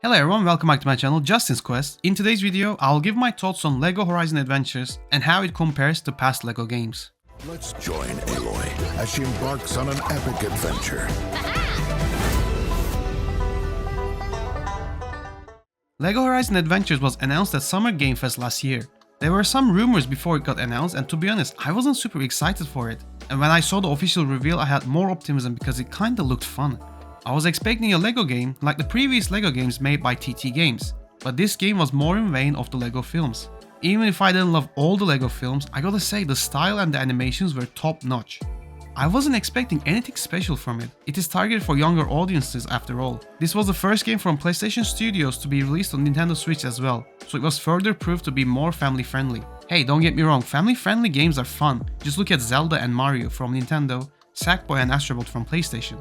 Hello everyone, welcome back to my channel, Justin's Quest. In today's video, I'll give my thoughts on LEGO Horizon Adventures and how it compares to past LEGO games. Let's join Aloy as she embarks on an epic adventure. LEGO Horizon Adventures was announced at Summer Game Fest last year. There were some rumors before it got announced, and to be honest, I wasn't super excited for it. And when I saw the official reveal, I had more optimism because it kinda looked fun. I was expecting a LEGO game like the previous LEGO games made by TT Games, but this game was more in vein of the LEGO films. Even if I didn't love all the LEGO films, I gotta say the style and the animations were top notch. I wasn't expecting anything special from it. It is targeted for younger audiences after all. This was the first game from PlayStation Studios to be released on Nintendo Switch as well, so it was further proved to be more family friendly. Hey, don't get me wrong, family friendly games are fun. Just look at Zelda and Mario from Nintendo, Sackboy and Astrobot from PlayStation.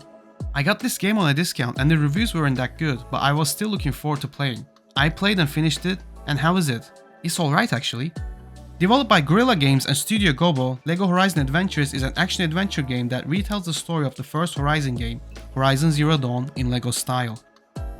I got this game on a discount and the reviews weren't that good, but I was still looking forward to playing. I played and finished it, and how is it? It's alright actually. Developed by Guerrilla Games and Studio Gobo, LEGO Horizon Adventures is an action-adventure game that retells the story of the first Horizon game, Horizon Zero Dawn, in LEGO style.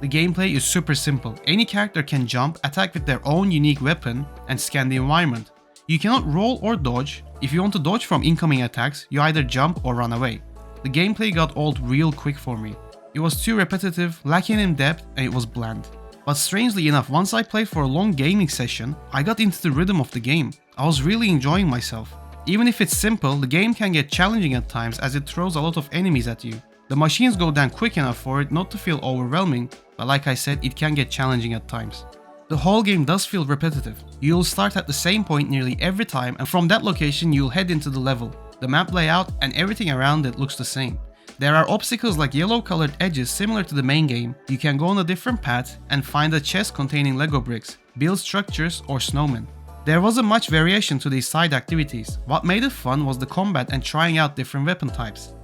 The gameplay is super simple. Any character can jump, attack with their own unique weapon, and scan the environment. You cannot roll or dodge. If you want to dodge from incoming attacks, you either jump or run away. The gameplay got old real quick for me. It was too repetitive, lacking in depth, and it was bland. But strangely enough, once I played for a long gaming session, I got into the rhythm of the game. I was really enjoying myself. Even if it's simple, the game can get challenging at times as it throws a lot of enemies at you. The machines go down quick enough for it not to feel overwhelming, but like I said, it can get challenging at times. The whole game does feel repetitive. You'll start at the same point nearly every time, and from that location you'll head into the level. The map layout and everything around it looks the same. There are obstacles like yellow colored edges similar to the main game. You can go on a different path and find a chest containing Lego bricks, build structures or snowmen. There wasn't much variation to these side activities. What made it fun was the combat and trying out different weapon types.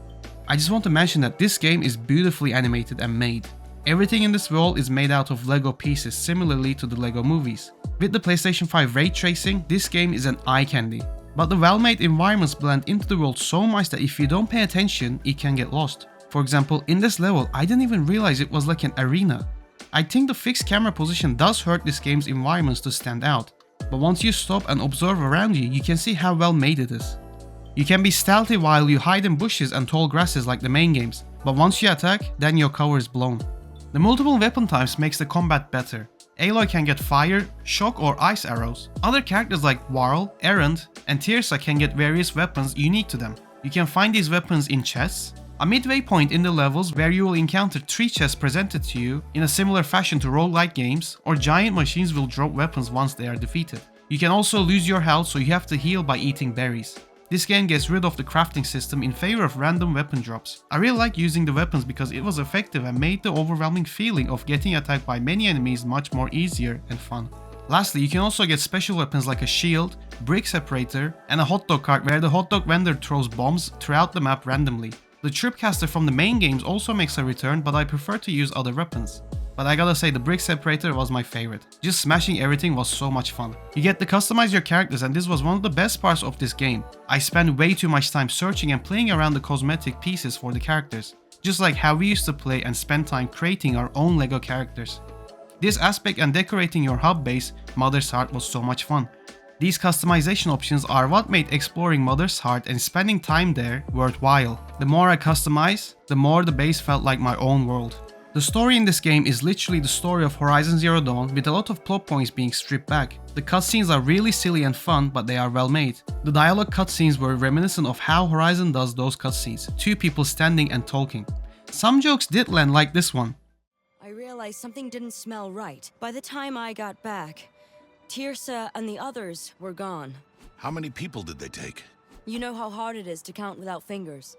I just want to mention that this game is beautifully animated and made. Everything in this world is made out of Lego pieces similarly to the Lego movies. With the PlayStation 5 ray tracing, this game is an eye candy. But the well-made environments blend into the world so much that if you don't pay attention, it can get lost. For example, in this level, I didn't even realize it was like an arena. I think the fixed camera position does hurt this game's environments to stand out. But once you stop and observe around you, you can see how well made it is. You can be stealthy while you hide in bushes and tall grasses like the main games, but once you attack, then your cover is blown. The multiple weapon types makes the combat better. Aloy can get fire, shock or ice arrows. Other characters like Varl, Errant and Teersa can get various weapons unique to them. You can find these weapons in chests, a midway point in the levels where you will encounter 3 chests presented to you in a similar fashion to roguelike games, or giant machines will drop weapons once they are defeated. You can also lose your health, so you have to heal by eating berries. This game gets rid of the crafting system in favor of random weapon drops. I really like using the weapons because it was effective and made the overwhelming feeling of getting attacked by many enemies much more easier and fun. Lastly, you can also get special weapons like a shield, brick separator, and a hot dog cart where the hot dog vendor throws bombs throughout the map randomly. The tripcaster from the main games also makes a return, but I prefer to use other weapons. But I gotta say, the brick separator was my favorite. Just smashing everything was so much fun. You get to customize your characters, and this was one of the best parts of this game. I spent way too much time searching and playing around the cosmetic pieces for the characters, just like how we used to play and spend time creating our own LEGO characters. This aspect and decorating your hub base, Mother's Heart, was so much fun. These customization options are what made exploring Mother's Heart and spending time there worthwhile. The more I customize, the more the base felt like my own world. The story in this game is literally the story of Horizon Zero Dawn with a lot of plot points being stripped back. The cutscenes are really silly and fun, but they are well made. The dialogue cutscenes were reminiscent of how Horizon does those cutscenes, 2 people standing and talking. Some jokes did land, like this one. I realized something didn't smell right. By the time I got back, Teersa and the others were gone. How many people did they take? You know how hard it is to count without fingers.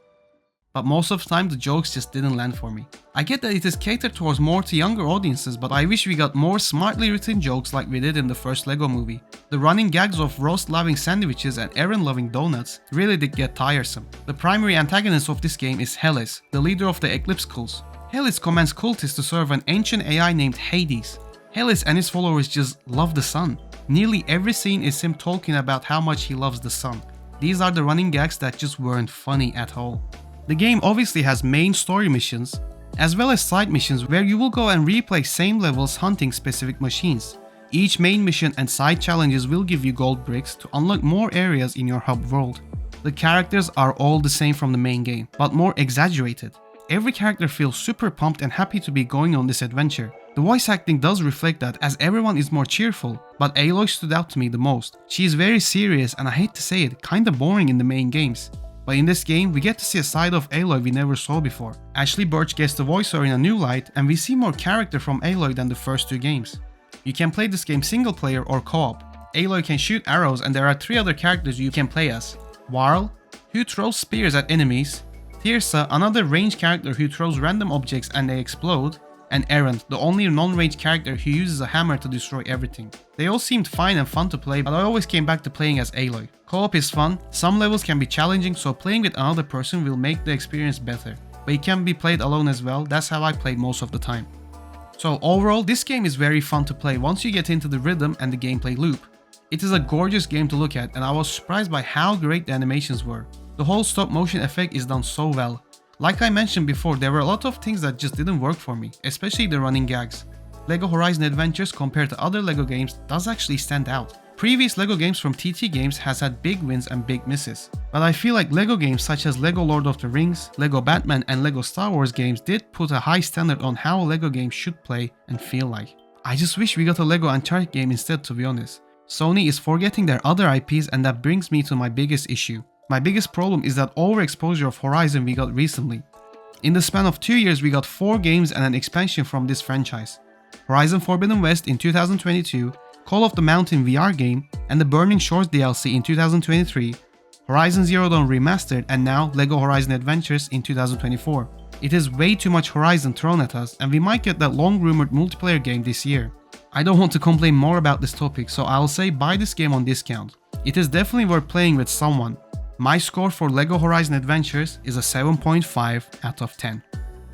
But most of the time the jokes just didn't land for me. I get that it is catered towards more to younger audiences, but I wish we got more smartly written jokes like we did in the first LEGO movie. The running gags of Rost loving sandwiches and Aaron loving donuts really did get tiresome. The primary antagonist of this game is Hellas, the leader of the Eclipse cults. Hellas commands cultists to serve an ancient AI named Hades. Hellas and his followers just love the sun. Nearly every scene is him talking about how much he loves the sun. These are the running gags that just weren't funny at all. The game obviously has main story missions, as well as side missions where you will go and replay same levels hunting specific machines. Each main mission and side challenges will give you gold bricks to unlock more areas in your hub world. The characters are all the same from the main game, but more exaggerated. Every character feels super pumped and happy to be going on this adventure. The voice acting does reflect that, as everyone is more cheerful, but Aloy stood out to me the most. She is very serious and, I hate to say it, kinda boring in the main games. But in this game, we get to see a side of Aloy we never saw before. Ashley Birch gets the voice her in a new light, and we see more character from Aloy than the first two games. You can play this game single player or co-op. Aloy can shoot arrows, and there are 3 other characters you can play as. Varl, who throws spears at enemies, Tirsa, another ranged character who throws random objects and they explode, and Erend, the only non-ranged character who uses a hammer to destroy everything. They all seemed fine and fun to play, but I always came back to playing as Aloy. Co-op is fun, some levels can be challenging, so playing with another person will make the experience better. But it can be played alone as well, that's how I played most of the time. So overall, this game is very fun to play once you get into the rhythm and the gameplay loop. It is a gorgeous game to look at, and I was surprised by how great the animations were. The whole stop motion effect is done so well. Like I mentioned before, there were a lot of things that just didn't work for me, especially the running gags. LEGO Horizon Adventures compared to other LEGO games does actually stand out. Previous LEGO games from TT Games has had big wins and big misses, but I feel like LEGO games such as LEGO Lord of the Rings, LEGO Batman and LEGO Star Wars games did put a high standard on how a LEGO game should play and feel like. I just wish we got a LEGO Uncharted game instead, to be honest. Sony is forgetting their other IPs, and that brings me to my biggest issue. My biggest problem is that overexposure of Horizon we got recently. In the span of 2 years we got 4 games and an expansion from this franchise. Horizon Forbidden West in 2022, Call of the Mountain VR game, and the Burning Shores DLC in 2023, Horizon Zero Dawn Remastered, and now LEGO Horizon Adventures in 2024. It is way too much Horizon thrown at us, and we might get that long rumored multiplayer game this year. I don't want to complain more about this topic, so I'll say buy this game on discount. It is definitely worth playing with someone. My score for LEGO Horizon Adventures is a 7.5 out of 10.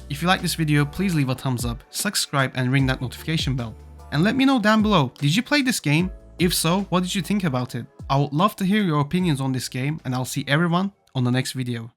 If you like this video, please leave a thumbs up, subscribe and ring that notification bell. And let me know down below, did you play this game? If so, what did you think about it? I would love to hear your opinions on this game, and I'll see everyone on the next video.